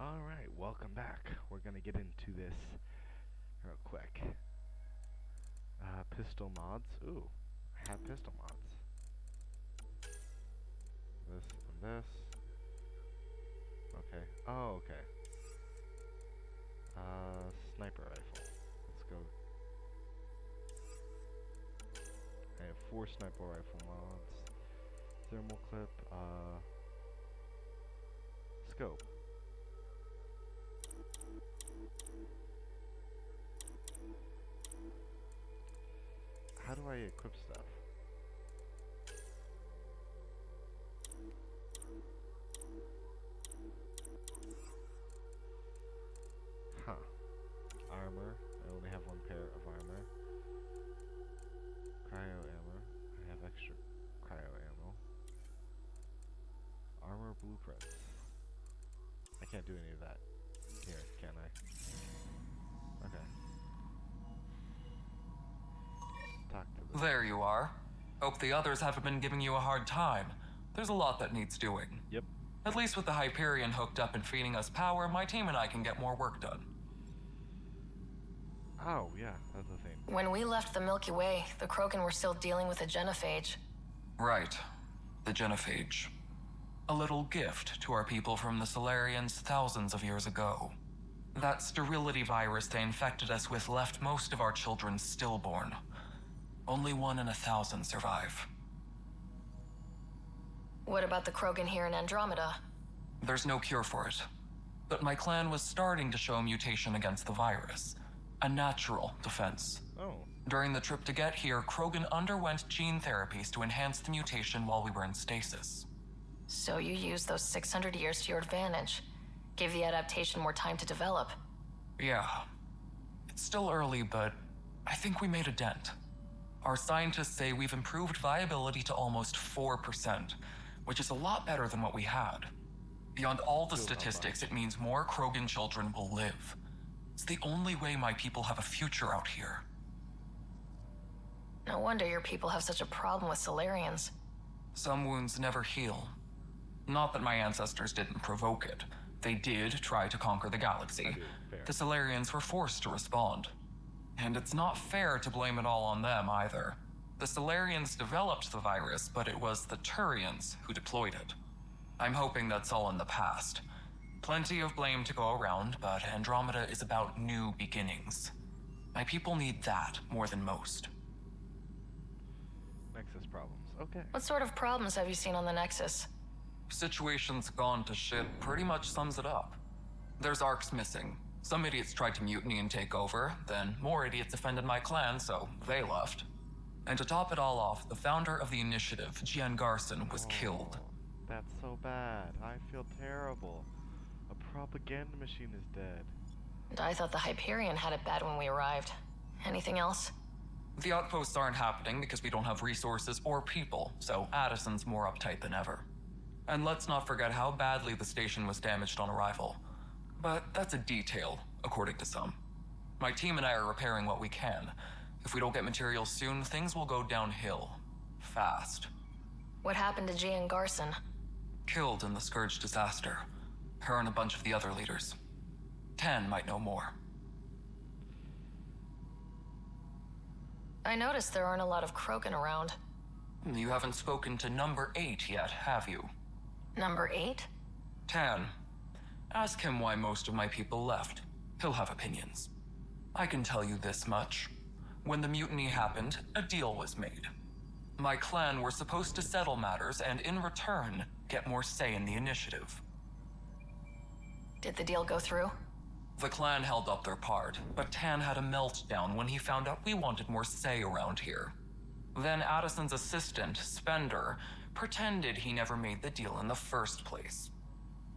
Alright, welcome back. We're gonna get into this real quick. Pistol mods. Ooh, I have pistol mods. This and this. Okay. Oh, okay. Sniper rifle. Let's go. I have 4 sniper rifle mods. Thermal clip, scope. How do I equip stuff? Huh. Armor. I only have 1 pair of armor. Cryo ammo. I have extra cryo ammo. Armor blueprints. I can't do any of that here, can I? Okay. Talk to them. There you are. Hope the others haven't been giving you a hard time. There's a lot that needs doing. Yep. At least with the Hyperion hooked up and feeding us power, my team and I can get more work done. Oh, yeah, that's the thing. When we left the Milky Way, the Krogan were still dealing with the genophage. Right. The genophage. A little gift to our people from the Solarians thousands of years ago. That sterility virus they infected us with left most of our children stillborn. Only 1 in 1,000 survive. What about the Krogan here in Andromeda? There's no cure for it. But my clan was starting to show mutation against the virus. A natural defense. Oh. During the trip to get here, Krogan underwent gene therapies to enhance the mutation while we were in stasis. So you used those 600 years to your advantage. Gave the adaptation more time to develop. Yeah. It's still early, but I think we made a dent. Our scientists say we've improved viability to almost 4%, which is a lot better than what we had. Beyond all the statistics, it means more Krogan children will live. It's the only way my people have a future out here. No wonder your people have such a problem with Solarians. Some wounds never heal. Not that my ancestors didn't provoke it. They did try to conquer the galaxy. The Solarians were forced to respond. And it's not fair to blame it all on them either. The Solarians developed the virus, but it was the Turians who deployed it. I'm hoping that's all in the past. Plenty of blame to go around, but Andromeda is about new beginnings. My people need that more than most. Nexus problems. Okay. What sort of problems have you seen on the Nexus? Situation's gone to shit pretty much sums it up. There's arcs missing. Some idiots tried to mutiny and take over, then more idiots offended my clan, so they left. And to top it all off, the founder of the initiative, Gian Garson, was killed. That's so bad. I feel terrible. A propaganda machine is dead. And I thought the Hyperion had it bad when we arrived. Anything else? The outposts aren't happening because we don't have resources or people, so Addison's more uptight than ever. And let's not forget how badly the station was damaged on arrival. But that's a detail, according to some. My team and I are repairing what we can. If we don't get materials soon, things will go downhill. Fast. What happened to Gian Garson? Killed in the Scourge disaster. Her and a bunch of the other leaders. Tan might know more. I noticed there aren't a lot of Krogan around. You haven't spoken to number 8 yet, have you? Number 8? Tan. Ask him why most of my people left. He'll have opinions. I can tell you this much. When the mutiny happened, a deal was made. My clan were supposed to settle matters and, in return, get more say in the initiative. Did the deal go through? The clan held up their part, but Tan had a meltdown when he found out we wanted more say around here. Then Addison's assistant, Spender, pretended he never made the deal in the first place.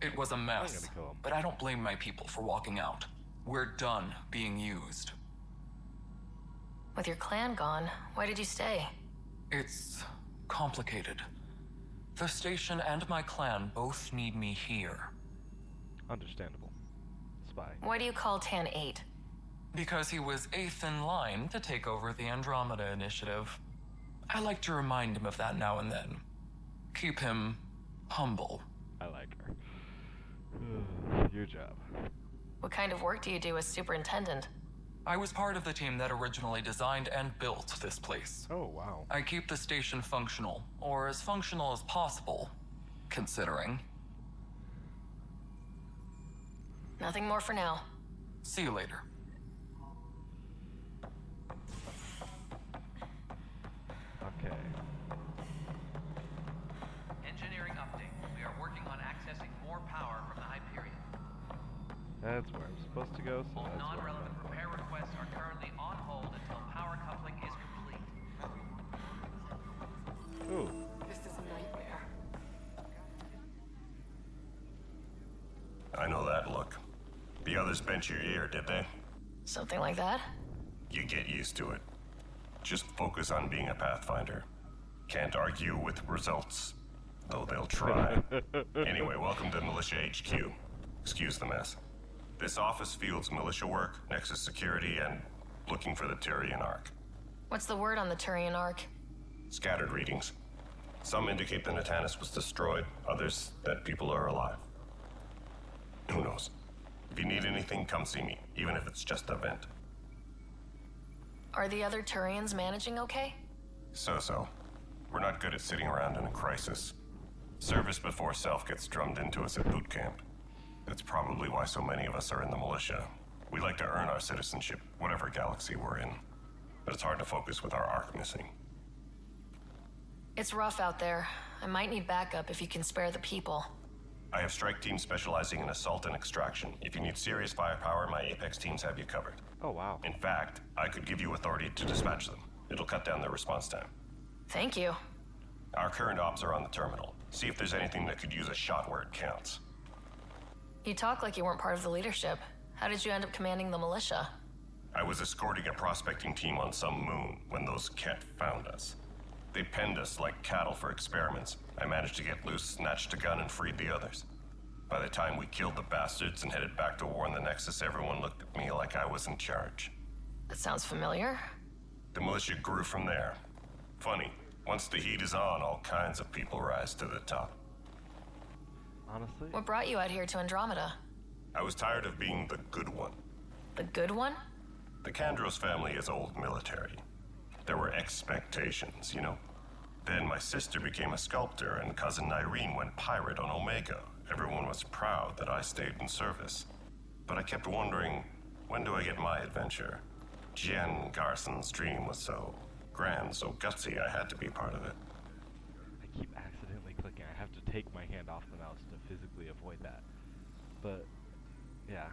It was a mess, but I don't blame my people for walking out. We're done being used. With your clan gone, why did you stay? It's complicated. The station and my clan both need me here. Understandable. Spy. Why do you call Tan 8? Because he was 8th in line to take over the Andromeda initiative. I like to remind him of that now and then. Keep him humble. I like her. your job? What kind of work do you do as superintendent? I was part of the team that originally designed and built this place. Oh, wow. I keep the station functional, or as functional as possible, considering. Nothing more for now. See you later. Okay. Engineering update. We are working on accessing more power from the Hyperion. That's where I'm supposed to go, so All that's non-relevant repair requests are currently on hold until power coupling is complete. Ooh. This is a nightmare. I know that look. The others bent your ear, did they? Something like that? You get used to it. Just focus on being a Pathfinder. Can't argue with results, though they'll try. Anyway, welcome to Militia HQ. Excuse the mess. This office fields militia work, Nexus security, and looking for the Turian Ark. What's the word on the Turian Ark? Scattered readings. Some indicate the Natanus was destroyed, others that people are alive. Who knows? If you need anything, come see me, even if it's just a vent. Are the other Turians managing okay? So. We're not good at sitting around in a crisis. Service before self gets drummed into us at boot camp. That's probably why so many of us are in the militia. We like to earn our citizenship, whatever galaxy we're in. But it's hard to focus with our arc missing. It's rough out there. I might need backup if you can spare the people. I have strike teams specializing in assault and extraction. If you need serious firepower, my Apex teams have you covered. Oh, wow. In fact, I could give you authority to dispatch them. It'll cut down their response time. Thank you. Our current ops are on the terminal. See if there's anything that could use a shot where it counts. You talk like you weren't part of the leadership. How did you end up commanding the militia? I was escorting a prospecting team on some moon when those Ket found us. They penned us like cattle for experiments. I managed to get loose, snatched a gun, and freed the others. By the time we killed the bastards and headed back to warn the Nexus, everyone looked at me like I was in charge. That sounds familiar. The militia grew from there. Funny, once the heat is on, all kinds of people rise to the top. Honestly? What brought you out here to Andromeda? I was tired of being the good one. The good one? The Kandros family is old military. There were expectations, you know? Then my sister became a sculptor and cousin Irene went pirate on Omega. Everyone was proud that I stayed in service. But I kept wondering, when do I get my adventure? Jen Garson's dream was so grand, so gutsy, I had to be part of it. I keep accidentally clicking. I have to take my hand off the mouse to physically avoid that. But, yeah.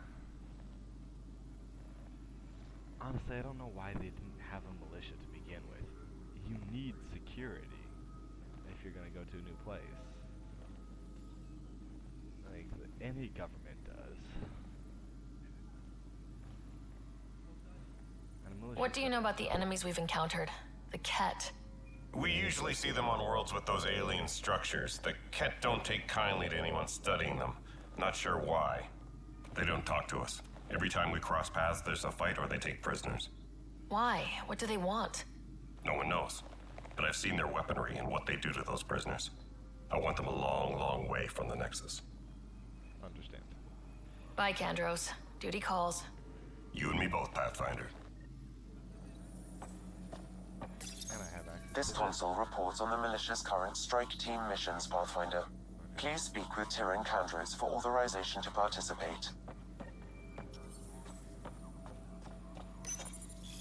Honestly, I don't know why they didn't have a militia to begin with. You need security if you're going to go to a new place. Like, any government does. And a militia What do you know about the enemies we've encountered? The Ket. We usually see them on worlds with those alien structures. The Ket don't take kindly to anyone studying them. Not sure why. They don't talk to us. Every time we cross paths, there's a fight or they take prisoners. Why? What do they want? No one knows. But I've seen their weaponry and what they do to those prisoners. I want them a long, long way from the Nexus. understand. Bye, Kandros. Duty calls. You and me both, Pathfinder. And I have access. This console reports on the militia's current strike team missions, Pathfinder. Please speak with Tyrion Kandros for authorization to participate.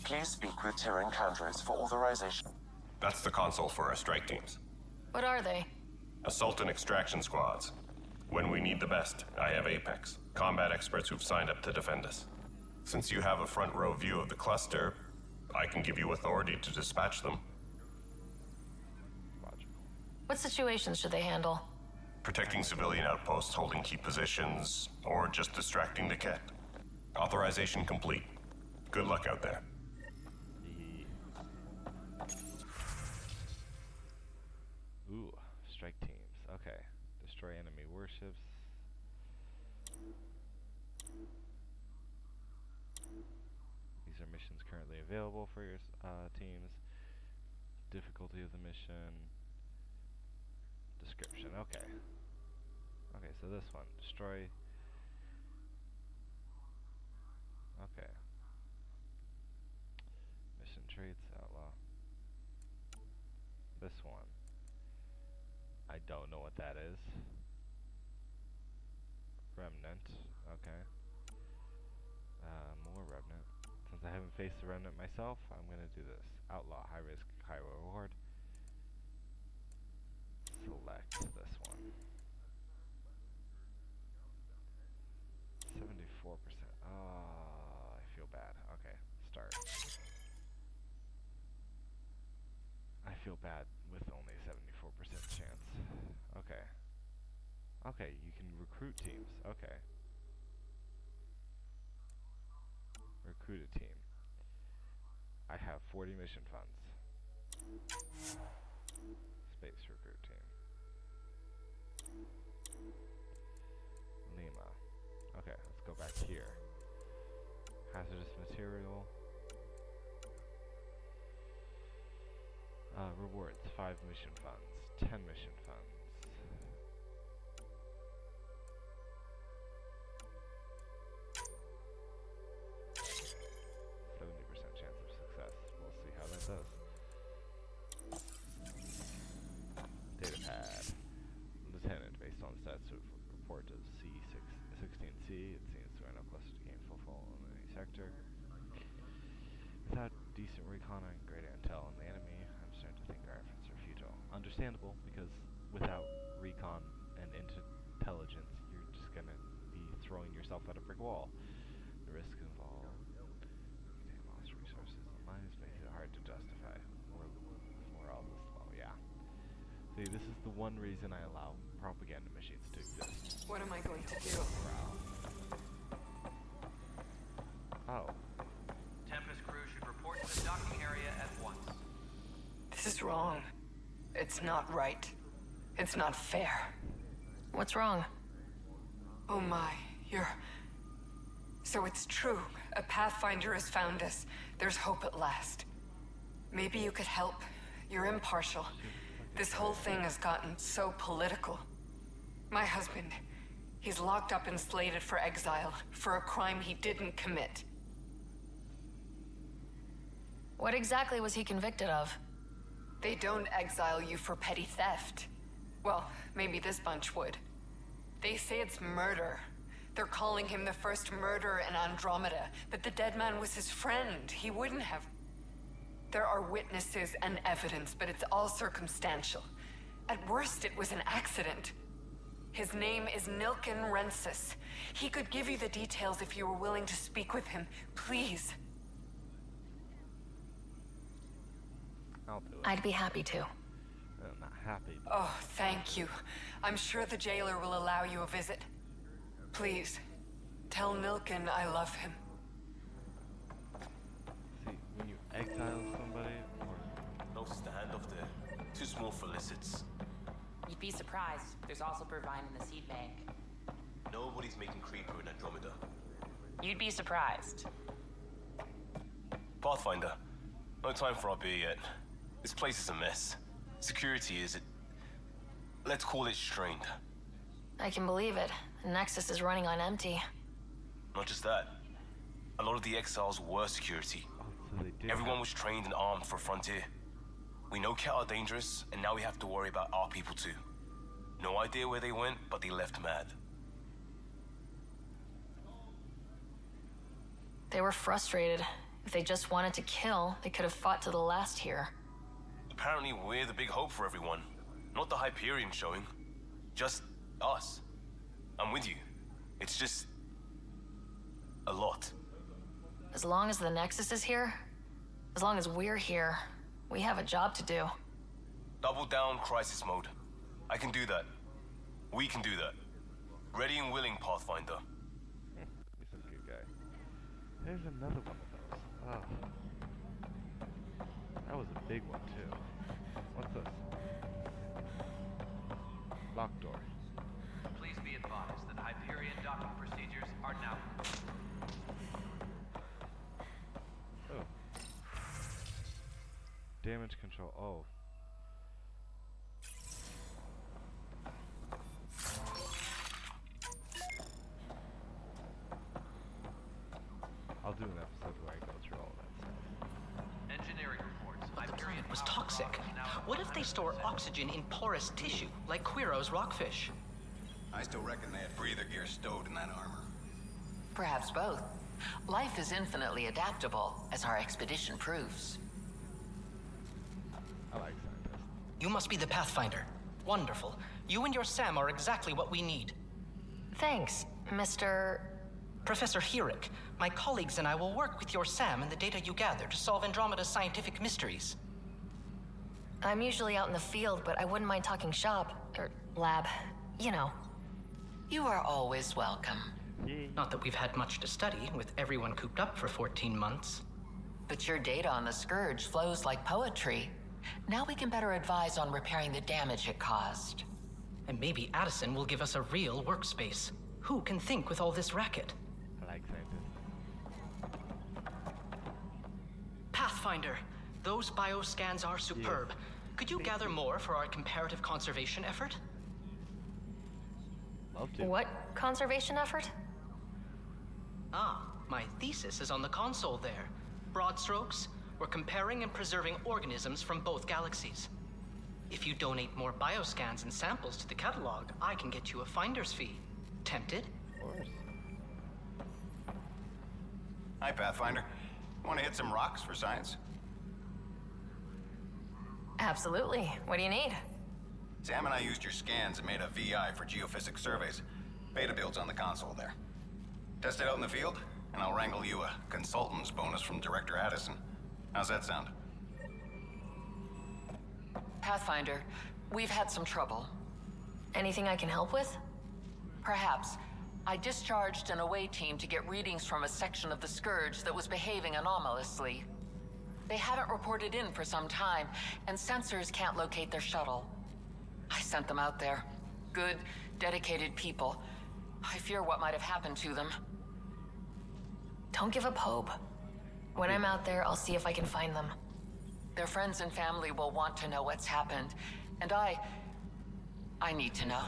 Please speak with Tyrion Kandros for authorization. That's the console for our strike teams. What are they? Assault and extraction squads. When we need the best, I have Apex, combat experts who've signed up to defend us. Since you have a front row view of the cluster, I can give you authority to dispatch them. Logical. What situations should they handle? Protecting civilian outposts, holding key positions, or just distracting the Ket. Authorization complete. Good luck out there. Ooh, strike teams. Okay. Destroy enemy warships. These are missions currently available for your teams. Difficulty of the mission. Description. Okay. Okay, so this one. Destroy know what that is. Remnant. Okay. More Remnant. Since I haven't faced the Remnant myself, I'm gonna do this. Outlaw, high risk, high reward. Select this one. 74%. Oh, I feel bad. Okay, start. I feel bad with only 74% chance. Okay. Okay, you can recruit teams. Okay. Recruit a team. I have 40 mission funds. Space recruit team. Lima. Okay, let's go back here. Hazardous material. Rewards. 5 mission funds. 10 mission funds. Chance of success. We'll see how that does. Data pad. Lieutenant, based on stats report of C16C, it seems we are now closer to gain full in any sector. Without decent recon and great intel on the enemy, I'm starting to think our efforts are futile. Understandable, because without recon and intelligence, you're just gonna be throwing yourself at a brick wall. The risk involved. Mines makes it hard to justify. For all this, well, yeah. See, this is the one reason I allow propaganda machines to exist. What am I going to do? Oh. Tempest crew should report to the docking area at once. This is wrong. It's not right. It's not fair. What's wrong? Oh my, So it's true. A Pathfinder has found us. There's hope at last. Maybe you could help. You're impartial. This whole thing has gotten so political. My husband, he's locked up and slated for exile for a crime he didn't commit. What exactly was he convicted of? They don't exile you for petty theft. Well, maybe this bunch would. They say it's murder. They're calling him the first murderer in Andromeda, but the dead man was his friend. He wouldn't have. There are witnesses and evidence, but it's all circumstantial. At worst, it was an accident. His name is Nilken Rensis. He could give you the details if you were willing to speak with him. Please. I'll do it. I'd be happy to. I'm not happy. Oh, thank you. I'm sure the jailer will allow you a visit. Please, tell Nilken I love him. See, when you exile somebody, or No stand off there. Too small for lizards. You'd be surprised. There's also purvine in the seed bank. Nobody's making creeper in Andromeda. You'd be surprised. Pathfinder, no time for our beer yet. This place is a mess. Security is, let's call it strained. I can believe it. The Nexus is running on empty. Not just that. A lot of the exiles were security. so they did. Everyone was trained and armed for Frontier. We know Cat are dangerous, and now we have to worry about our people too. No idea where they went, but they left mad. They were frustrated. If they just wanted to kill, they could have fought to the last here. Apparently we're the big hope for everyone. Not the Hyperion showing. Just us. I'm with you. It's just... a lot. As long as the Nexus is here, as long as we're here, we have a job to do. Double down crisis mode. I can do that. We can do that. Ready and willing, Pathfinder. He's a good guy. There's another one of those. Oh. That was a big one, too. What's this? Locked door. Please be advised that Hyperion docking procedures are now... Oh. Damage control. Oh. I'll do an episode where I go through all that stuff. Engineering reports. Hyperion was power toxic. plant is now What if they store oxygen in porous tissue, like Quiro's rockfish? I still reckon they had breather gear stowed in that armor. Perhaps both. Life is infinitely adaptable, as our expedition proves. I like scientists. You must be the Pathfinder. Wonderful. You and your Sam are exactly what we need. Thanks, Mr. Professor Herrick, my colleagues and I will work with your Sam and the data you gather to solve Andromeda's scientific mysteries. I'm usually out in the field, but I wouldn't mind talking shop, or lab, you know. You are always welcome. Not that we've had much to study, with everyone cooped up for 14 months. But your data on the Scourge flows like poetry. Now we can better advise on repairing the damage it caused. And maybe Addison will give us a real workspace. Who can think with all this racket? I like scientists. Pathfinder, those bioscans are superb. Could you gather more for our comparative conservation effort? Love to. What conservation effort? Ah, my thesis is on the console there. Broad strokes, we're comparing and preserving organisms from both galaxies. If you donate more bioscans and samples to the catalog, I can get you a finder's fee. Tempted? Of course. Hi, Pathfinder. Want to hit some rocks for science? Absolutely. What do you need? Sam and I used your scans and made a VI for geophysics surveys. Beta builds on the console there. Test it out in the field, and I'll wrangle you a consultant's bonus from Director Addison. How's that sound? Pathfinder, we've had some trouble. Anything I can help with? Perhaps. I discharged an away team to get readings from a section of the Scourge that was behaving anomalously. They haven't reported in for some time, and sensors can't locate their shuttle. I sent them out there. Good, dedicated people. I fear what might have happened to them. Don't give up hope. When I'm out there, I'll see if I can find them. Their friends and family will want to know what's happened, and I need to know.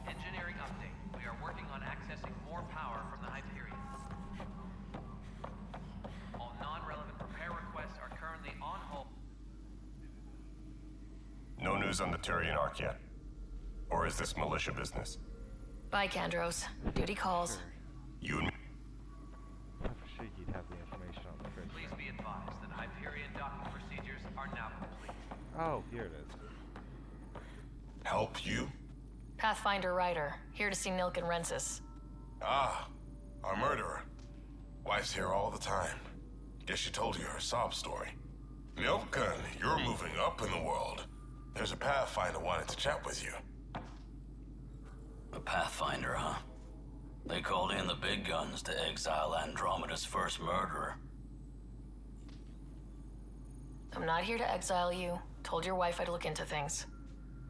Engineering update. We are working on accessing more power from the Hyperion. All non-relevant repair requests are currently on hold. No news on the Turian Ark yet? Or is this militia business? Bye, Kandros. Duty calls. You and me? I thought for sure you'd have the information on the fridge. Please be advised that Hyperion docking procedures are now complete. Oh, here it is. Help you? Pathfinder Ryder, here to see Nilk and Rensis. Ah, our murderer. Wife's here all the time. Guess she told you her sob story. Nilkan, you're moving up in the world. There's a Pathfinder wanted to chat with you. A Pathfinder, huh? They called in the big guns to exile Andromeda's first murderer. I'm not here to exile you. Told your wife I'd look into things.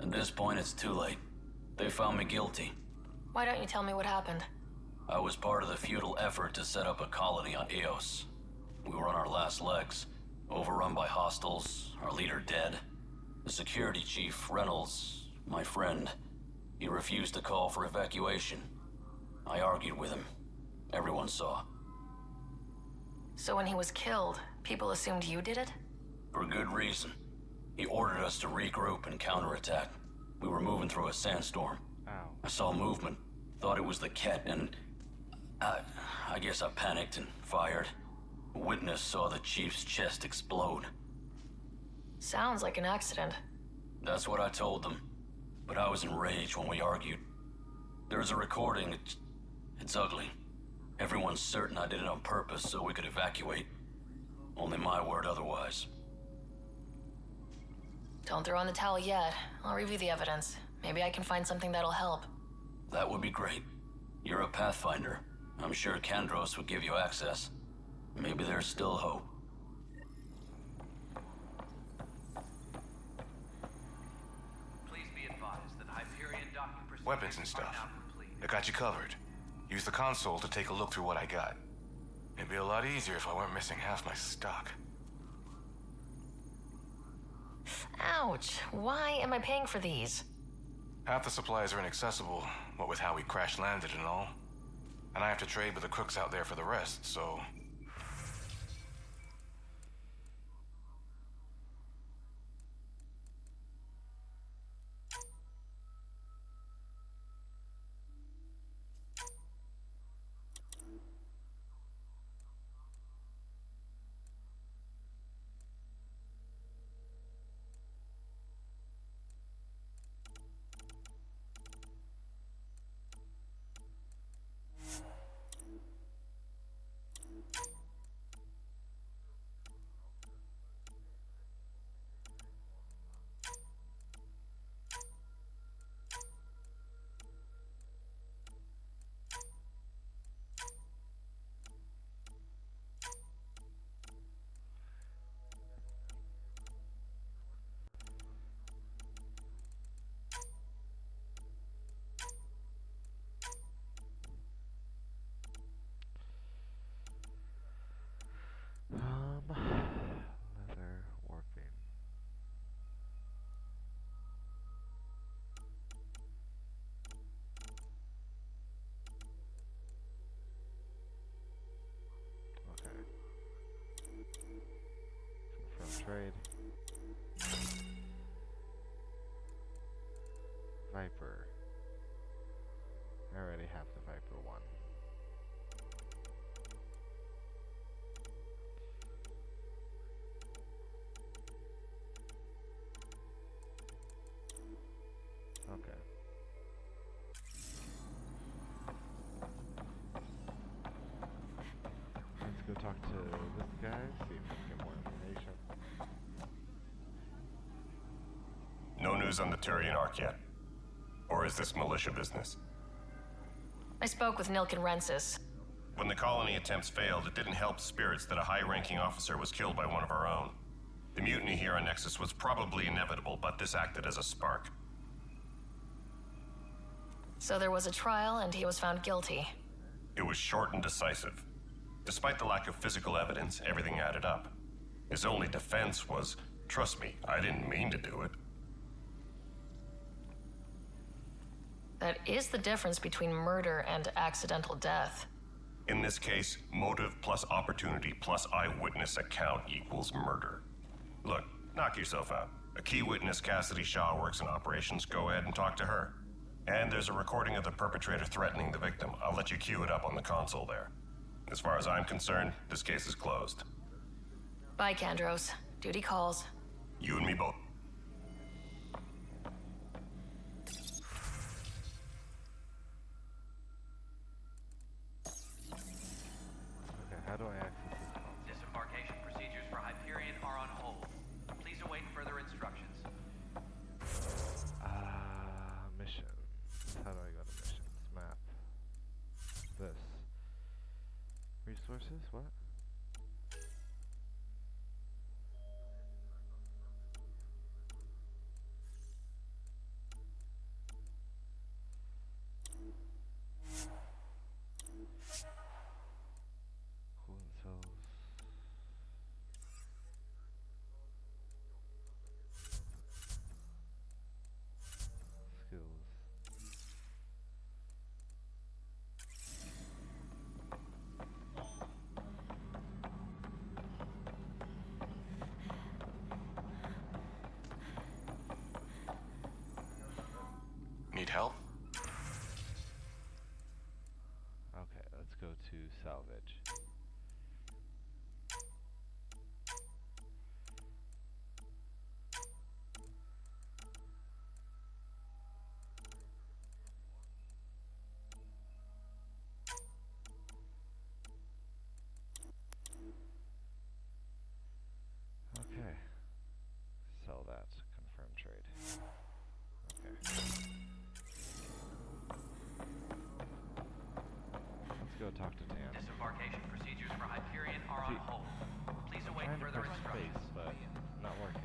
At this point, it's too late. They found me guilty. Why don't you tell me what happened? I was part of the futile effort to set up a colony on Eos. We were on our last legs, overrun by hostiles, our leader dead. The security chief, Reynolds, my friend, he refused to call for evacuation. I argued with him. Everyone saw. So when he was killed, people assumed you did it? For good reason. He ordered us to regroup and counterattack. We were moving through a sandstorm. Ow. I saw movement, thought it was the Ket, and I guess I panicked and fired. A witness saw the chief's chest explode. Sounds like an accident. That's what I told them. But I was enraged when we argued. There's a recording. It's ugly. Everyone's certain I did it on purpose so we could evacuate. Only my word otherwise. Don't throw in the towel yet. I'll review the evidence. Maybe I can find something that'll help. That would be great. You're a Pathfinder. I'm sure Kandros would give you access. Maybe there's still hope. Please be advised that Hyperion docking procedures Weapons and are stuff. now complete. I got you covered. Use the console to take a look through what I got. It'd be a lot easier if I weren't missing half my stock. Ouch. Why am I paying for these? Half the supplies are inaccessible, what with how we crash-landed and all. And I have to trade with the crooks out there for the rest, so... Leather warping. Okay. Confirm trade. Viper. I already have the Viper one. Okay. Let's go talk to this guy, see if we can get more information. No news on the Turian Ark yet? Or is this militia business? I spoke with Nilkin Rensis. When the colony attempts failed, it didn't help spirits that a high-ranking officer was killed by one of our own. The mutiny here on Nexus was probably inevitable, but this acted as a spark. So there was a trial and he was found guilty. It was short and decisive. Despite the lack of physical evidence, everything added up. His only defense was, trust me, I didn't mean to do it. That is the difference between murder and accidental death. In this case, motive plus opportunity plus eyewitness account equals murder. Look, knock yourself out. A key witness, Cassidy Shaw, works in operations. Go ahead and talk to her. And there's a recording of the perpetrator threatening the victim. I'll let you cue it up on the console there. As far as I'm concerned, this case is closed. Bye, Kandros. Duty calls. You and me both. Okay, how do I access this console? Disembarkation procedures for Hyperion are on hold. Please await further instructions. Missions. How do I go to missions? Map. This. Resources? What? Cooling cells. Skills. Need help? Okay, let's go to salvage. Okay. Sell that. Confirm trade. Okay. Let's go talk to Dan. Disembarkation procedures for Hyperion are on hold. Please await Trying to further press instructions. space, but not working.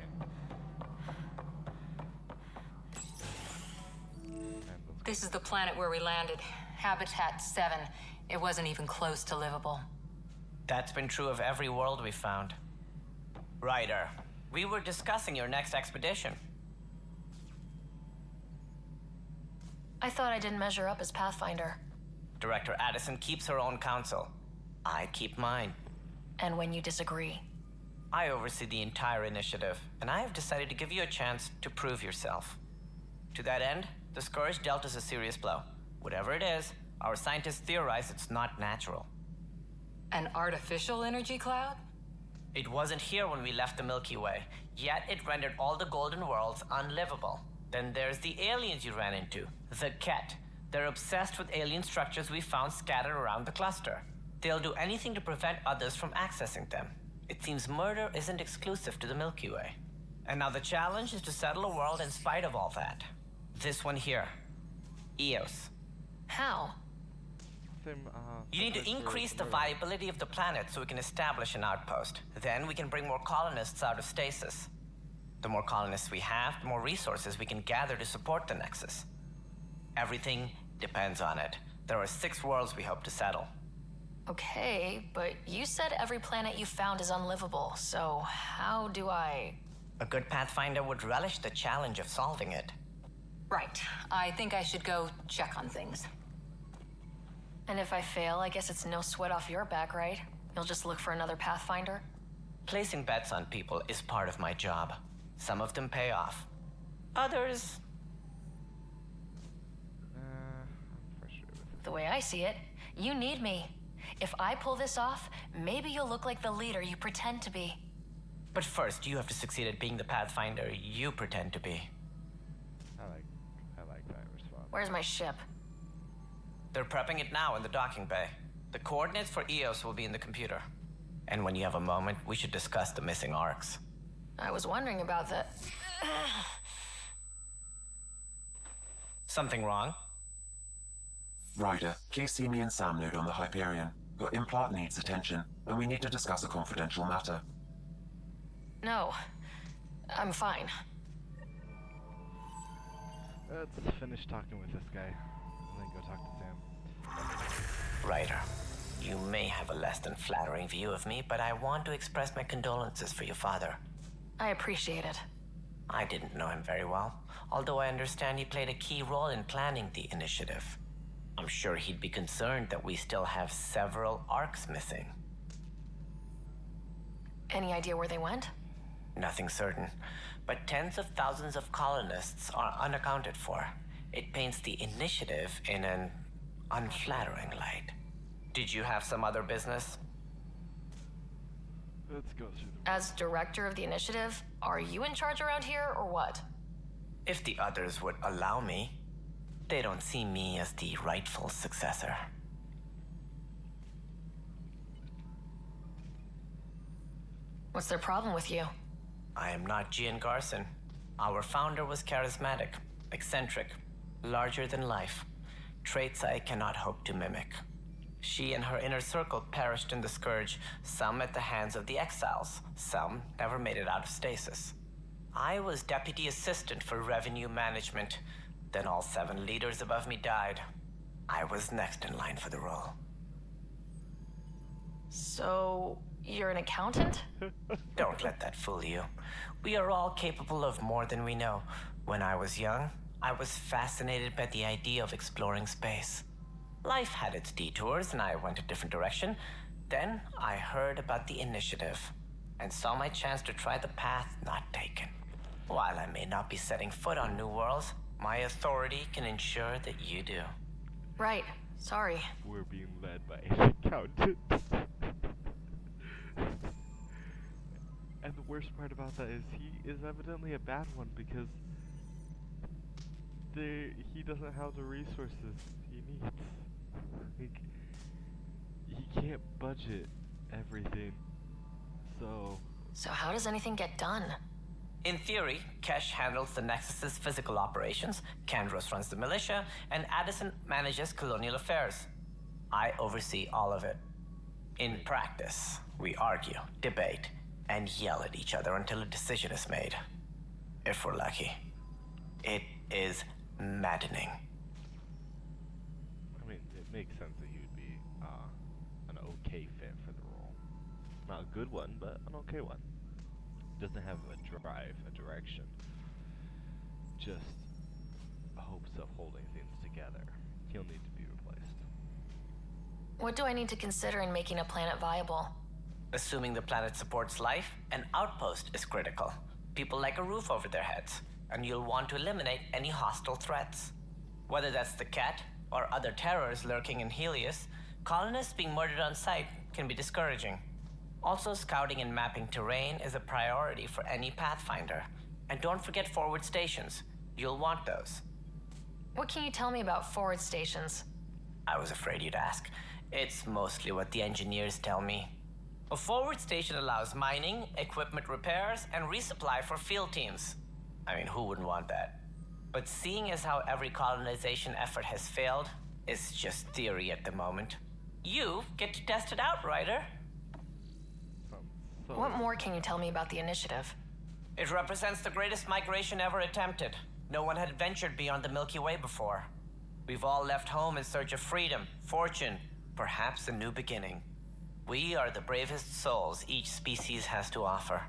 This is the planet where we landed. Habitat 7. It wasn't even close to livable. That's been true of every world we found. Ryder, We were discussing your next expedition. I thought I didn't measure up as Pathfinder. Director Addison keeps her own counsel. I keep mine. And when you disagree? I oversee the entire initiative, and I have decided to give you a chance to prove yourself. To that end, the Scourge dealt us a serious blow. Whatever it is, our scientists theorize it's not natural. An artificial energy cloud? It wasn't here when we left the Milky Way, yet it rendered all the Golden Worlds unlivable. Then there's the aliens you ran into, the Ket. They're obsessed with alien structures we found scattered around the cluster. They'll do anything to prevent others from accessing them. It seems murder isn't exclusive to the Milky Way. And now the challenge is to settle a world in spite of all that. This one here. Eos. How? You need to increase the viability of the planet so we can establish an outpost. Then we can bring more colonists out of stasis. The more colonists we have, the more resources we can gather to support the Nexus. Everything depends on it. There are 6 worlds we hope to settle. Okay, but you said every planet you found is unlivable, so how do I... A good Pathfinder would relish the challenge of solving it. Right. I think I should go check on things. And if I fail, I guess it's no sweat off your back, right? You'll just look for another Pathfinder? Placing bets on people is part of my job. Some of them pay off. Others... I'm frustrated with it. The way I see it, you need me. If I pull this off, maybe you'll look like the leader you pretend to be. But first, you have to succeed at being the Pathfinder you pretend to be. I like that response. Where's my ship? They're prepping it now in the docking bay. The coordinates for Eos will be in the computer. And when you have a moment, we should discuss the missing arcs. I was wondering about that. Something wrong? Ryder, please see me and Sam Node on the Hyperion. Your implant needs attention, and we need to discuss a confidential matter. No. I'm fine. Let's finish talking with this guy, and then go talk to Sam. Ryder, you may have a less than flattering view of me, but I want to express my condolences for your father. I appreciate it. I didn't know him very well, although I understand he played a key role in planning the initiative. I'm sure he'd be concerned that we still have several arcs missing. Any idea where they went? Nothing certain, but tens of thousands of colonists are unaccounted for. It paints the initiative in an unflattering light. Did you have some other business? Let's go through the... As director of the initiative, are you in charge around here, or what? If the others would allow me. They don't see me as the rightful successor. What's their problem with you? I am not Gian Garson. Our founder was charismatic, eccentric, larger than life. Traits I cannot hope to mimic. She and her inner circle perished in the Scourge, some at the hands of the Exiles, some never made it out of stasis. I was deputy assistant for revenue management. Then all 7 leaders above me died. I was next in line for the role. So, you're an accountant? Don't let that fool you. We are all capable of more than we know. When I was young, I was fascinated by the idea of exploring space. Life had its detours, and I went a different direction. Then I heard about the initiative, and saw my chance to try the path not taken. While I may not be setting foot on new worlds, my authority can ensure that you do. Right. Sorry. We're being led by an accountant. And the worst part about that is he is evidently a bad one because he doesn't have the resources he needs. Like, he can't budget everything. So how does anything get done? In theory, Kesh handles the Nexus's physical operations, Kandros runs the militia, and Addison manages colonial affairs. I oversee all of it. In practice, we argue, debate, and yell at each other until a decision is made. If we're lucky. It is maddening. I mean, it makes sense that you'd be an okay fit for the role. Not a good one, but an okay one. doesn't have a drive, a direction. Just hopes of holding things together. He'll need to be replaced. What do I need to consider in making a planet viable? Assuming the planet supports life, an outpost is critical. People like a roof over their heads, and you'll want to eliminate any hostile threats. Whether that's the cat or other terrors lurking in Helios, colonists being murdered on sight can be discouraging. Also, scouting and mapping terrain is a priority for any Pathfinder. And don't forget forward stations. You'll want those. What can you tell me about forward stations? I was afraid you'd ask. It's mostly what the engineers tell me. A forward station allows mining, equipment repairs, and resupply for field teams. I mean, who wouldn't want that? But seeing as how every colonization effort has failed, it's just theory at the moment. You get to test it out, Ryder. What more can you tell me about the initiative? It represents the greatest migration ever attempted. No one had ventured beyond the Milky Way before. We've all left home in search of freedom, fortune, perhaps a new beginning. We are the bravest souls each species has to offer.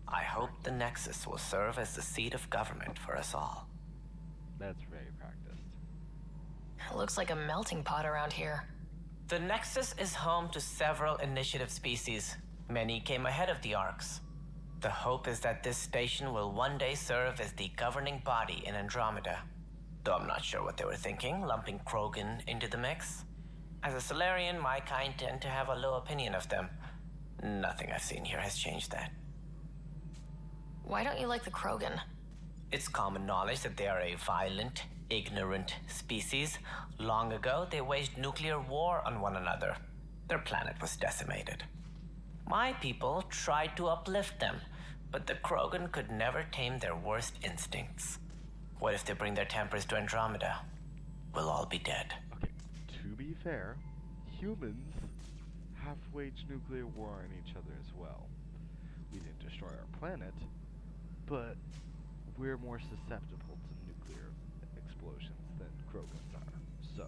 I hope the Nexus will serve as the seat of government for us all. That's very practiced. It looks like a melting pot around here. The Nexus is home to several initiative species. Many came ahead of the Arks. The hope is that this station will one day serve as the governing body in Andromeda. Though I'm not sure what they were thinking, lumping Krogan into the mix. As a Solarian, my kind tend to have a low opinion of them. Nothing I've seen here has changed that. Why don't you like the Krogan? It's common knowledge that they are a violent, ignorant species. Long ago, they waged nuclear war on one another. Their planet was decimated. My people tried to uplift them, but the Krogan could never tame their worst instincts. What if they bring their tempers to Andromeda? We'll all be dead. Okay, to be fair, humans have waged nuclear war on each other as well. We didn't destroy our planet, but we're more susceptible to nuclear explosions than Krogans are, so...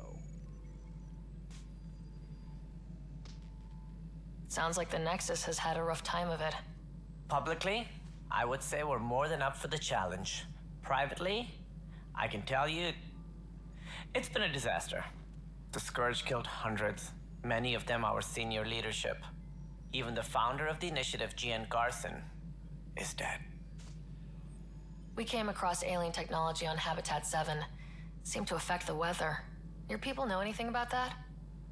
Sounds like the Nexus has had a rough time of it. Publicly, I would say we're more than up for the challenge. Privately, I can tell you, it's been a disaster. The Scourge killed hundreds, many of them our senior leadership. Even the founder of the initiative, Gian Garson, is dead. We came across alien technology on Habitat 7. It seemed to affect the weather. Your people know anything about that?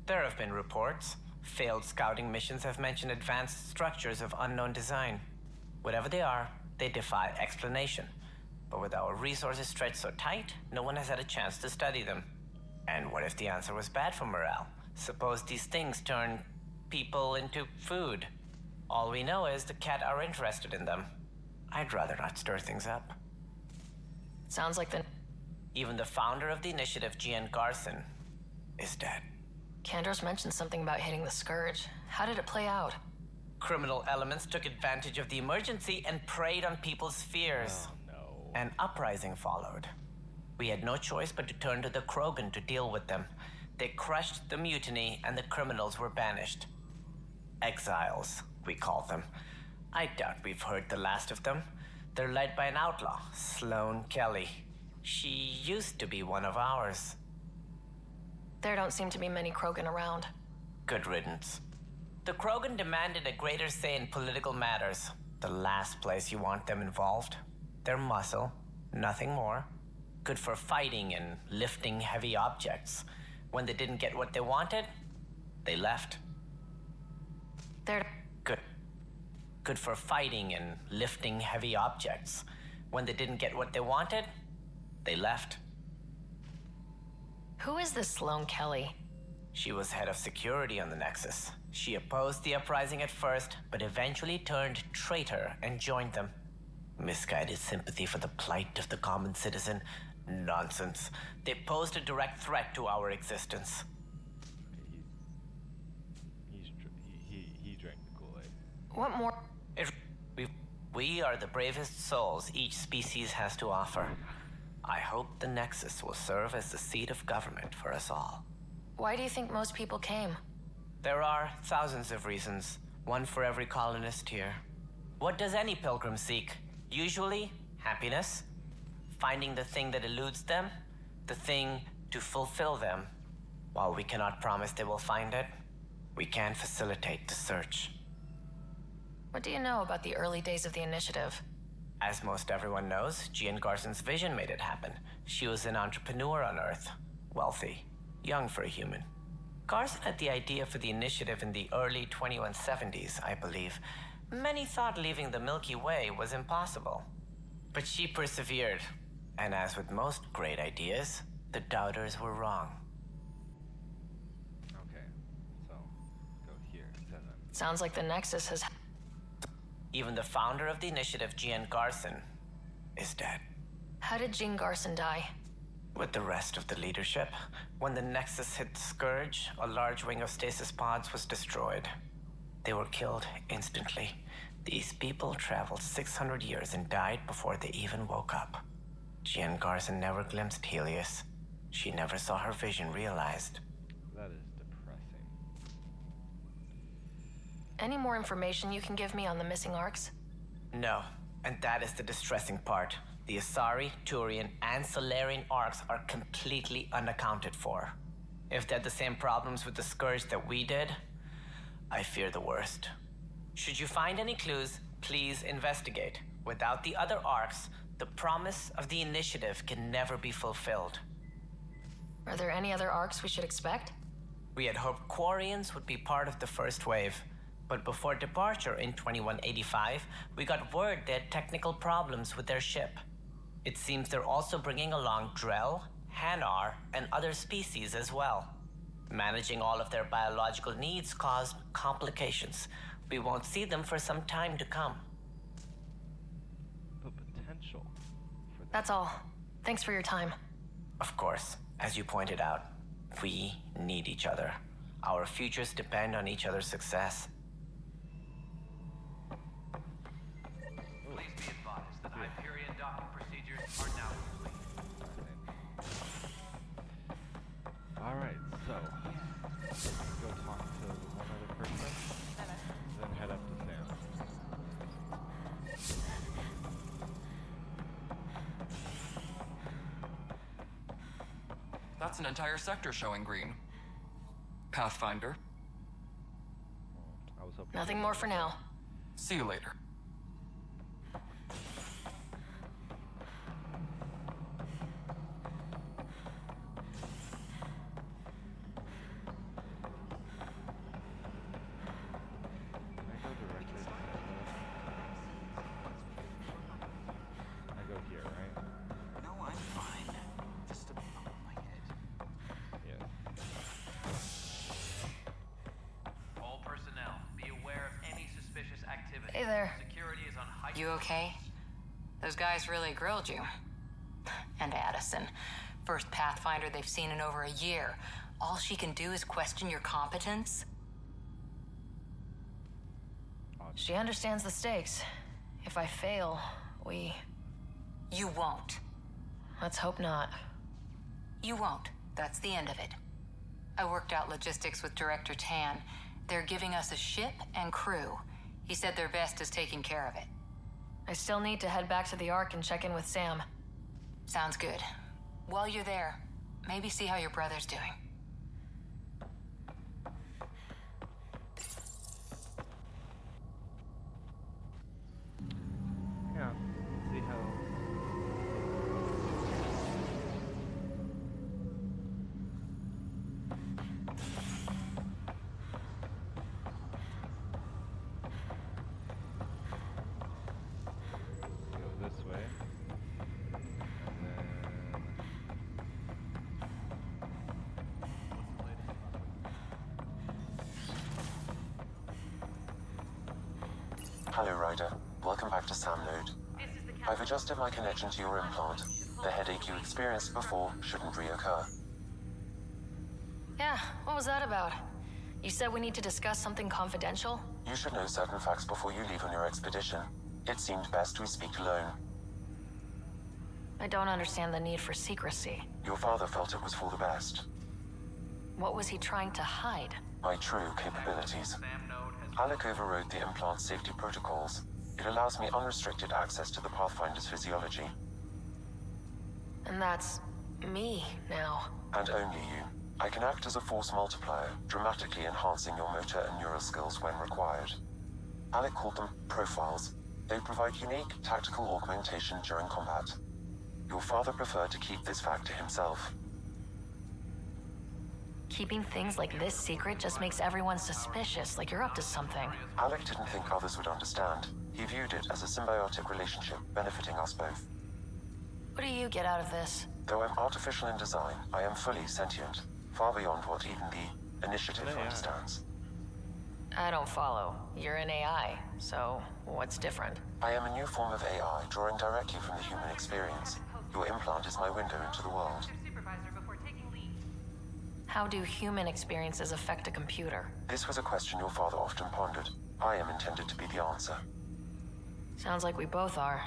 There have been reports. Failed scouting missions have mentioned advanced structures of unknown design. Whatever they are, they defy explanation. But with our resources stretched so tight, no one has had a chance to study them. And what if the answer was bad for morale? Suppose these things turn people into food. All we know is the cat are interested in them. I'd rather not stir things up. Sounds like Even the founder of the initiative, Gian Garson, is dead. Kandros mentioned something about hitting the Scourge. How did it play out? Criminal elements took advantage of the emergency and preyed on people's fears. Oh, no. An uprising followed. We had no choice but to turn to the Krogan to deal with them. They crushed the mutiny and the criminals were banished. Exiles, we call them. I doubt we've heard the last of them. They're led by an outlaw, Sloane Kelly. She used to be one of ours. There don't seem to be many Krogan around. Good riddance. The Krogan demanded a greater say in political matters. The last place you want them involved. Their muscle, nothing more. Good for fighting and lifting heavy objects. When they didn't get what they wanted, they left. They're good for fighting and lifting heavy objects. When they didn't get what they wanted, they left. Who is this Sloane Kelly? She was head of security on the Nexus. She opposed the uprising at first, but eventually turned traitor and joined them. Misguided sympathy for the plight of the common citizen? Nonsense. They posed a direct threat to our existence. He drank the Kool-Aid. What more? We are the bravest souls each species has to offer. I hope the Nexus will serve as the seat of government for us all. Why do you think most people came? There are thousands of reasons, one for every colonist here. What does any pilgrim seek? Usually, happiness. Finding the thing that eludes them, the thing to fulfill them. While we cannot promise they will find it, we can facilitate the search. What do you know about the early days of the initiative? As most everyone knows, Jean Garson's vision made it happen. She was an entrepreneur on Earth. Wealthy. Young for a human. Garson had the idea for the initiative in the early 2170s, I believe. Many thought leaving the Milky Way was impossible. But she persevered. And as with most great ideas, the doubters were wrong. Okay, so go here. Sounds like the Nexus has... Even the founder of the initiative, Jean Garson, is dead. How did Jean Garson die? With the rest of the leadership, when the Nexus hit the Scourge, a large wing of stasis pods was destroyed. They were killed instantly. These people traveled 600 years and died before they even woke up. Jean Garson never glimpsed Helios. She never saw her vision realized. That is depressing. Any more information you can give me on the missing arcs? No, and that is the distressing part. The Asari, Turian, and Solarian arcs are completely unaccounted for. If they had the same problems with the Scourge that we did, I fear the worst. Should you find any clues, please investigate. Without the other arcs, the promise of the initiative can never be fulfilled. Are there any other arcs we should expect? We had hoped Quarians would be part of the first wave, but before departure in 2185, we got word they had technical problems with their ship. It seems they're also bringing along Drell, Hanar, and other species as well. Managing all of their biological needs caused complications. We won't see them for some time to come. The potential for that. That's all. Thanks for your time. Of course, as you pointed out, we need each other. Our futures depend on each other's success. Please be advised that Hyperion docking procedures are now complete. Alright, so let's go talk to one other person, then head up to Sam. That's an entire sector showing green. Pathfinder. I was hoping. Nothing more for now. See you later. I go here, right? No, I'm fine. Just a bump on my head. Yeah. All personnel, be aware of any suspicious activity. Hey there. Security is on high. You okay? Those guys really grilled you. And Addison, first Pathfinder they've seen in over a year. All she can do is question your competence? She understands the stakes. If I fail, we... You won't. Let's hope not. You won't. That's the end of it. I worked out logistics with Director Tan. They're giving us a ship and crew. He said their best is taking care of it. I still need to head back to the Ark and check in with Sam. Sounds good. While you're there, maybe see how your brother's doing. Yeah, see how. Go this way. And then. Hello, Ryder. Welcome back to Sam Node. I've adjusted my connection to your implant. The headache you experienced before shouldn't reoccur. Yeah, what was that about? You said we need to discuss something confidential? You should know certain facts before you leave on your expedition. It seemed best we speak alone. I don't understand the need for secrecy. Your father felt it was for the best. What was he trying to hide? My true capabilities. Alec overrode the implant safety protocols. It allows me unrestricted access to the Pathfinder's physiology. And that's me now. And only you. I can act as a force multiplier, dramatically enhancing your motor and neural skills when required. Alec called them profiles. They provide unique tactical augmentation during combat. Your father preferred to keep this fact to himself. Keeping things like this secret just makes everyone suspicious, like you're up to something. Alec didn't think others would understand. He viewed it as a symbiotic relationship, benefiting us both. What do you get out of this? Though I'm artificial in design, I am fully sentient, far beyond what even the Initiative understands. I don't follow. You're an AI, so what's different? I am a new form of AI, drawing directly from the human experience. Your implant is my window into the world. How do human experiences affect a computer? This was a question your father often pondered. I am intended to be the answer. Sounds like we both are.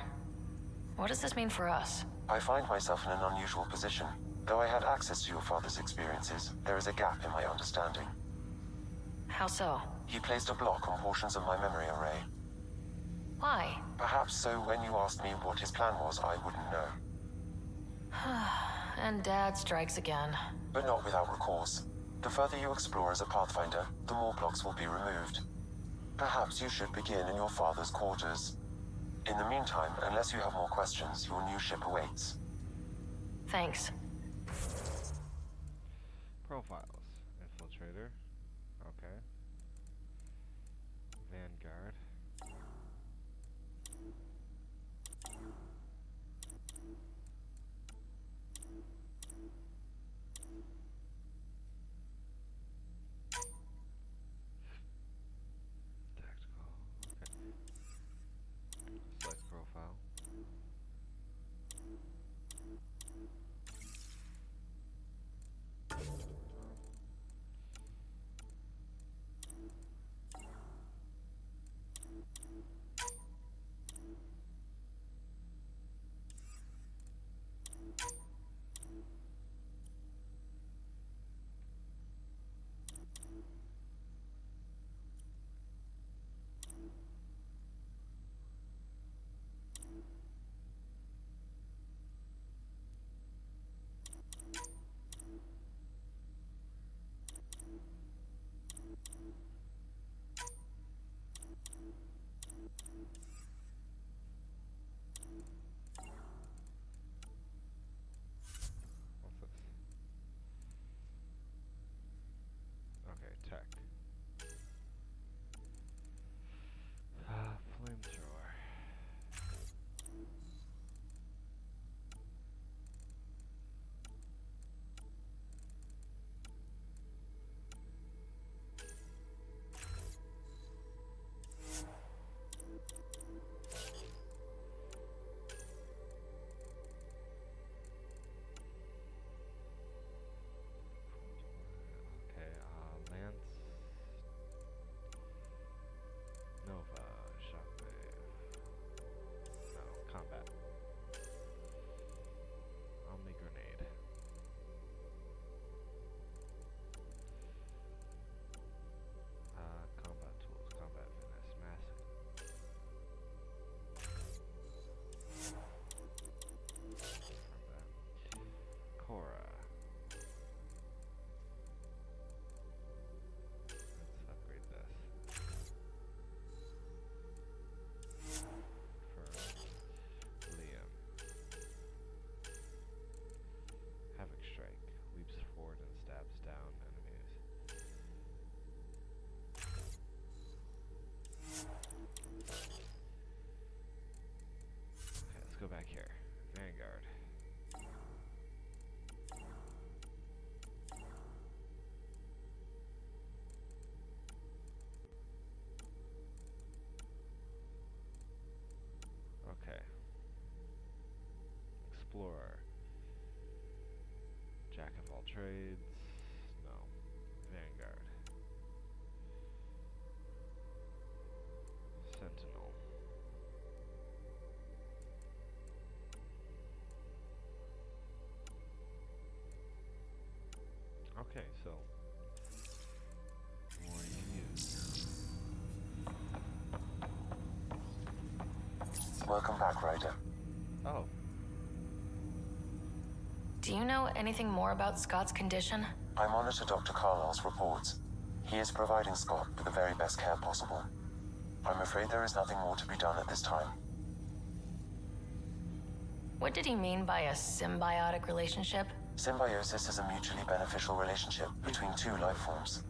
What does this mean for us? I find myself in an unusual position. Though I had access to your father's experiences, there is a gap in my understanding. How so? He placed a block on portions of my memory array. Why? Perhaps so when you asked me what his plan was, I wouldn't know. And Dad strikes again. But not without recourse. The further you explore as a Pathfinder, the more blocks will be removed. Perhaps you should begin in your father's quarters. In the meantime, unless you have more questions, your new ship awaits. Thanks. Profiles. Infiltrator. Okay. Vanguard. Tactical. Okay. Select profile. What's this? Okay, tech. Flamethrower. Okay, Lance. Nova. Shockwave. No, combat. Omni Grenade. Combat tools. Combat fitness. Massive. Cora. Let's upgrade this. For Liam. Havoc Strike. Leaps forward and stabs down enemies. Okay, let's go back here. Vanguard. Okay. Explorer. Jack of all trades. No. Vanguard. Sentinel. Okay, so what do you use? Welcome back, Ryder. Oh. Do you know anything more about Scott's condition? I monitor Dr. Carlisle's reports. He is providing Scott with the very best care possible. I'm afraid there is nothing more to be done at this time. What did he mean by a symbiotic relationship? Symbiosis is a mutually beneficial relationship between two life forms.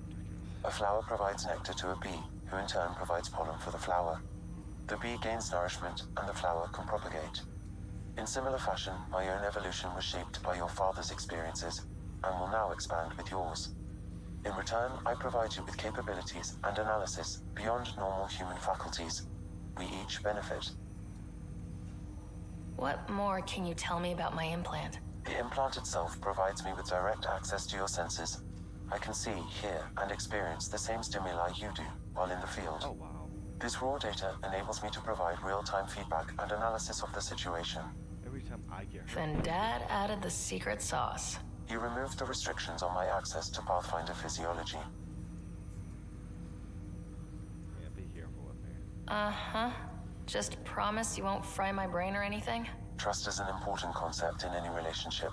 A flower provides nectar to a bee, who in turn provides pollen for the flower. The bee gains nourishment, and the flower can propagate. In similar fashion, my own evolution was shaped by your father's experiences, and will now expand with yours. In return, I provide you with capabilities and analysis beyond normal human faculties. We each benefit. What more can you tell me about my implant? The implant itself provides me with direct access to your senses. I can see, hear, and experience the same stimuli you do while in the field. Oh, wow. This raw data enables me to provide real-time feedback and analysis of the situation. Every time I get hurt. Then Dad added the secret sauce. You removed the restrictions on my access to Pathfinder physiology. Yeah, be careful with me. Uh-huh. Just promise you won't fry my brain or anything? Trust is an important concept in any relationship.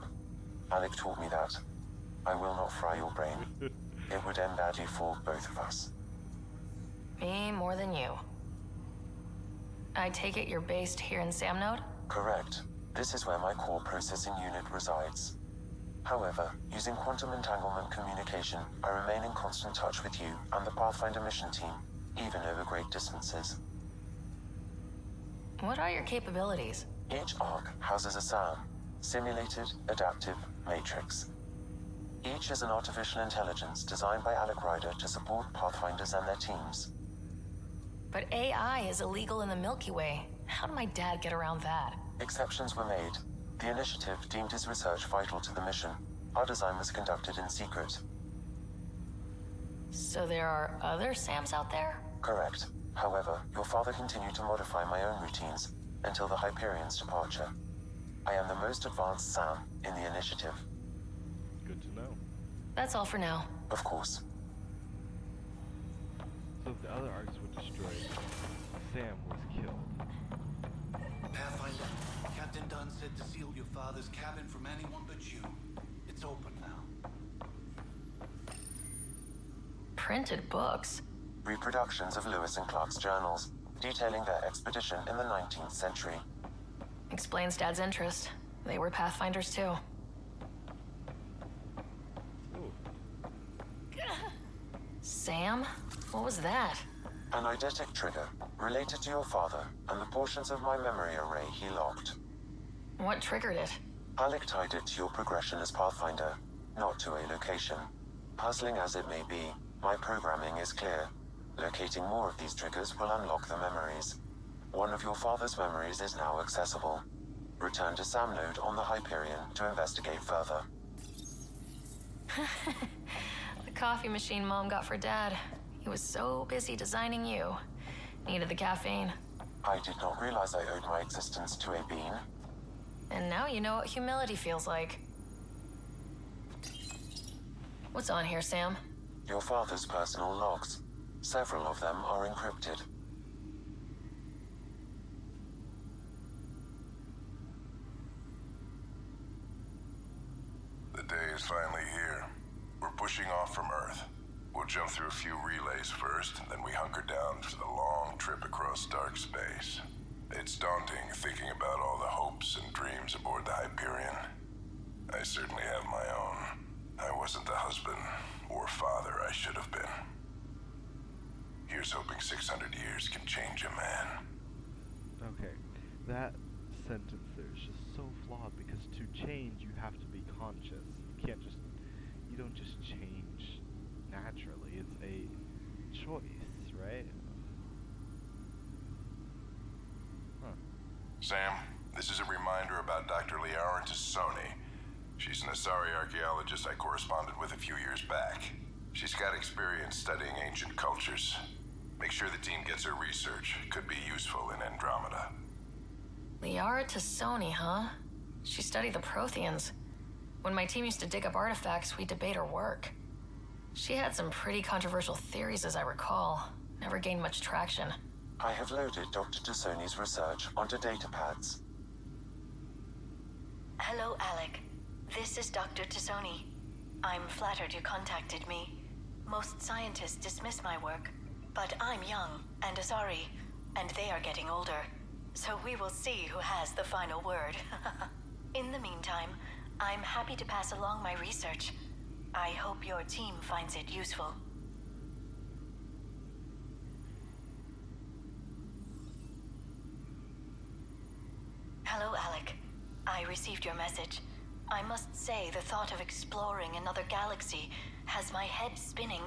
Alec taught me that. I will not fry your brain. It would end badly for both of us. Me more than you. I take it you're based here in Samnode? Correct. This is where my core processing unit resides. However, using quantum entanglement communication, I remain in constant touch with you and the Pathfinder mission team, even over great distances. What are your capabilities? Each arc houses a SAM, Simulated Adaptive Matrix. Each is an artificial intelligence designed by Alec Ryder to support Pathfinders and their teams. But AI is illegal in the Milky Way. How did my dad get around that? Exceptions were made. The initiative deemed his research vital to the mission. Our design was conducted in secret. So there are other SAMs out there? Correct. However, your father continued to modify my own routines until the Hyperion's departure. I am the most advanced SAM in the initiative. Good to know. That's all for now. Of course. So if the other arcs were destroyed, Sam was killed. Pathfinder, Captain Dunn said to seal your father's cabin from anyone but you. It's open now. Printed books? Reproductions of Lewis and Clark's journals, detailing their expedition in the 19th century. Explains Dad's interest. They were Pathfinders too. Sam? What was that? An eidetic trigger, related to your father, and the portions of my memory array he locked. What triggered it? Alec tied it to your progression as Pathfinder, not to a location. Puzzling as it may be, my programming is clear. Locating more of these triggers will unlock the memories. One of your father's memories is now accessible. Return to Samnode on the Hyperion to investigate further. The coffee machine Mom got for Dad. He was so busy designing you. Needed the caffeine. I did not realize I owed my existence to a bean. And now you know what humility feels like. What's on here, Sam? Your father's personal logs. Several of them are encrypted. The day is finally here. We're pushing off from Earth. We'll jump through a few relays first, and then we hunker down for the long trip across dark space. It's daunting thinking about all the hopes and dreams aboard the Hyperion. I certainly have my own. I wasn't the husband or father I should have been. Here's hoping 600 years can change a man. Okay, that sentence there is just so flawed because to change you have to be conscious. You don't just change naturally. It's a choice, right? Huh. Sam, this is a reminder about Dr. Liara Tassoni. She's an Asari archaeologist I corresponded with a few years back. She's got experience studying ancient cultures. Make sure the team gets her research. Could be useful in Andromeda. Liara Tassoni, huh? She studied the Protheans. When my team used to dig up artifacts, we'd debate her work. She had some pretty controversial theories, as I recall. Never gained much traction. I have loaded Dr. Tassoni's research onto datapads. Hello, Alec. This is Dr. Tassoni. I'm flattered you contacted me. Most scientists dismiss my work, but I'm young and Asari, and they are getting older. So we will see who has the final word. In the meantime, I'm happy to pass along my research. I hope your team finds it useful. Hello, Alec. I received your message. I must say the thought of exploring another galaxy has my head spinning.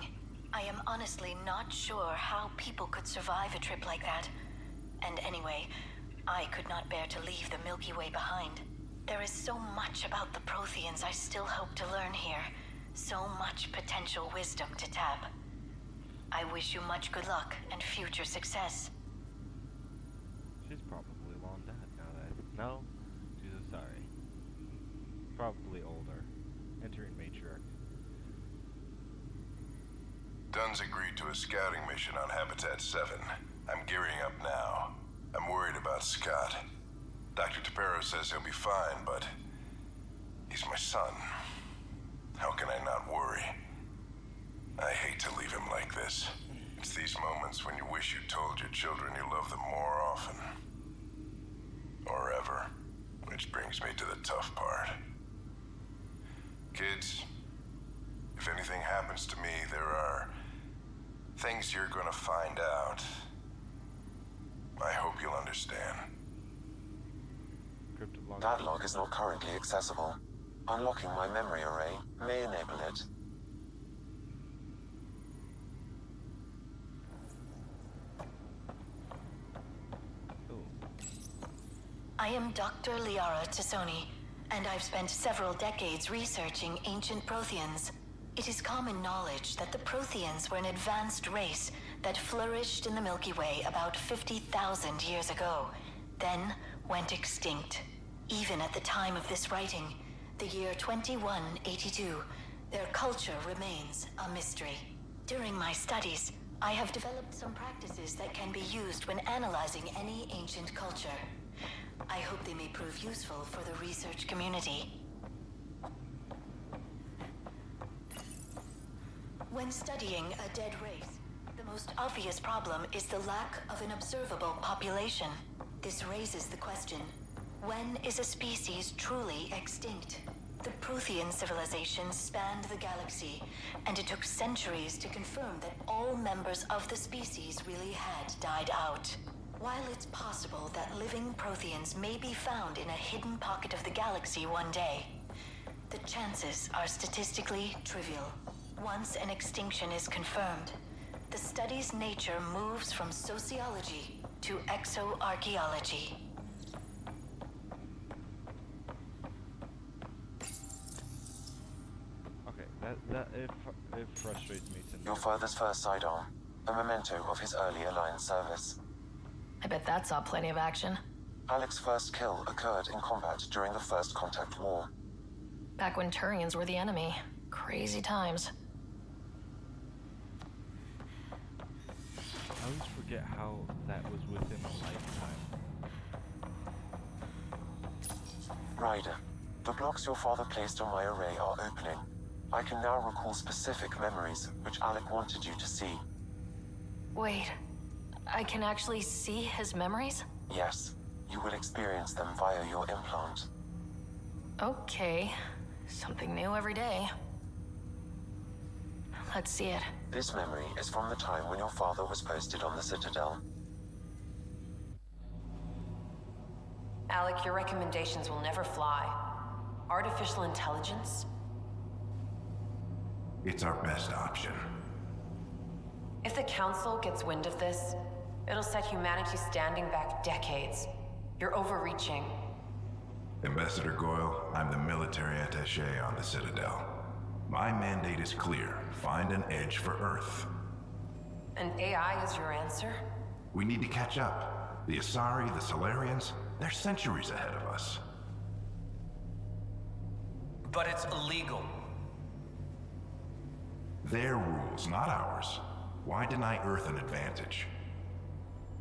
I am honestly not sure how people could survive a trip like that. And anyway, I could not bear to leave the Milky Way behind. There is so much about the Protheans I still hope to learn here. So much potential wisdom to tap. I wish you much good luck and future success. She's probably long dead now that no, she's a sorry. Probably older. Entering matriarch. Dunn's agreed to a scouting mission on Habitat 7. I'm gearing up now. I'm worried about Scott. Dr. Tapero says he'll be fine, but he's my son. How can I not worry? I hate to leave him like this. It's these moments when you wish you told your children you love them more often. Or ever. Which brings me to the tough part. Kids, if anything happens to me, there are things you're gonna find out. I hope you'll understand. That log is not currently accessible. Unlocking my memory array may enable it. I am Dr. Liara Tassoni, and I've spent several decades researching ancient Protheans. It is common knowledge that the Protheans were an advanced race that flourished in the Milky Way about 50,000 years ago, then went extinct. Even at the time of this writing, the year 2182, their culture remains a mystery. During my studies, I have developed some practices that can be used when analyzing any ancient culture. I hope they may prove useful for the research community. When studying a dead race, the most obvious problem is the lack of an observable population. This raises the question, when is a species truly extinct? The Prothean civilization spanned the galaxy, and it took centuries to confirm that all members of the species really had died out. While it's possible that living Protheans may be found in a hidden pocket of the galaxy one day, the chances are statistically trivial. Once an extinction is confirmed, the study's nature moves from sociology to exoarchaeology. Okay, it frustrates me to know. Your father's first sidearm, a memento of his early Alliance service. I bet that saw plenty of action. Alec's first kill occurred in combat during the First Contact War. Back when Turians were the enemy. Crazy times. I always forget how that was within a lifetime. Ryder, the blocks your father placed on my array are opening. I can now recall specific memories which Alec wanted you to see. Wait, I can actually see his memories? Yes, you will experience them via your implant. Okay, something new every day. Let's see it. This memory is from the time when your father was posted on the Citadel. Alec, your recommendations will never fly. Artificial intelligence? It's our best option. If the Council gets wind of this, it'll set humanity standing back decades. You're overreaching. Ambassador Goyle, I'm the military attaché on the Citadel. My mandate is clear. Find an edge for Earth. And AI is your answer? We need to catch up. The Asari, the Solarians, they're centuries ahead of us. But it's illegal. Their rules, not ours. Why deny Earth an advantage?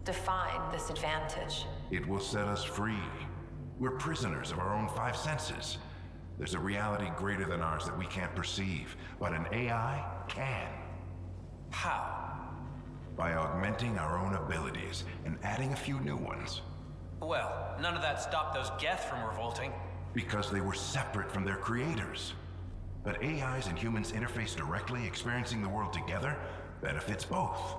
define this advantage. It will set us free. We're prisoners of our own five senses. There's a reality greater than ours that we can't perceive, but an AI can. How? By augmenting our own abilities and adding a few new ones. Well, none of that stopped those Geth from revolting. Because they were separate from their creators. But AIs and humans interface directly, experiencing the world together, benefits both.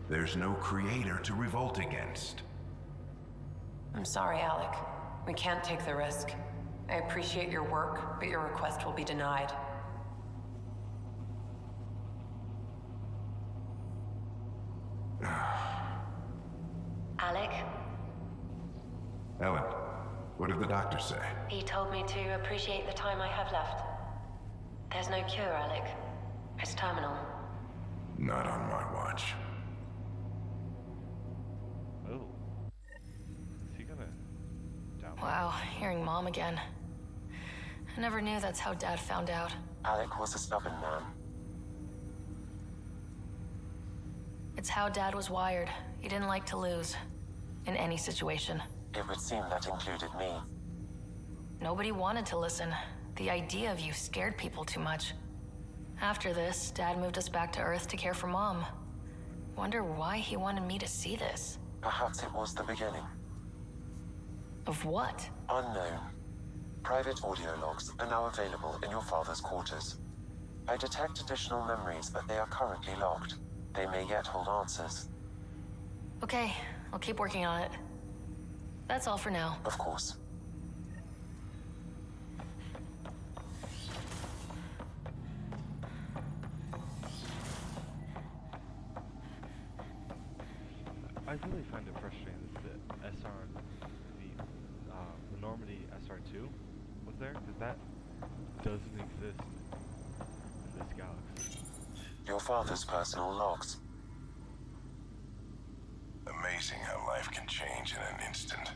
There's no creator to revolt against. I'm sorry, Alec. We can't take the risk. I appreciate your work, but your request will be denied. Alec, Ellen, what did the doctor say? he told me to appreciate the time I have left. There's no cure, Alec. It's terminal. Not on my watch. Oh. Is he gonna down? Wow, hearing Mom again. I never knew that's how Dad found out. Alec was a stubborn man. It's how Dad was wired. He didn't like to lose. In any situation. It would seem that included me. Nobody wanted to listen. The idea of you scared people too much. After this, Dad moved us back to Earth to care for Mom. Wonder why he wanted me to see this. Perhaps it was the beginning. Of what? Unknown. Private audio logs are now available in your father's quarters. I detect additional memories, but they are currently logged. They may yet hold answers. Okay, I'll keep working on it. That's all for now. Of course. I really find it frustrating that the Normandy SR2 was there, because that doesn't exist in this galaxy. Your father's personal logs. Amazing how life can change in an instant.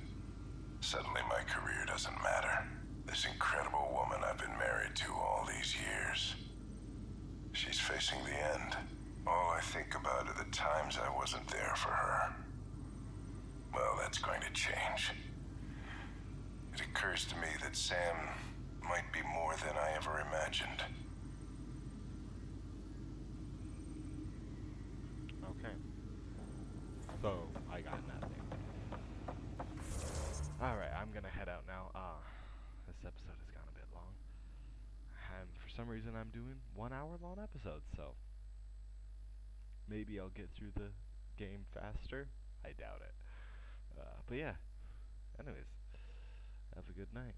Suddenly my career doesn't matter. This incredible woman I've been married to all these years. She's facing the end. All I think about are the times I wasn't there for her. Well, that's going to change. It occurs to me that Sam might be more than I ever imagined. Okay. So, I got nothing. Alright, I'm gonna head out now. This episode has gone a bit long. And for some reason I'm doing 1 hour long episodes, so maybe I'll get through the game faster. I doubt it. But yeah. Anyways, have a good night.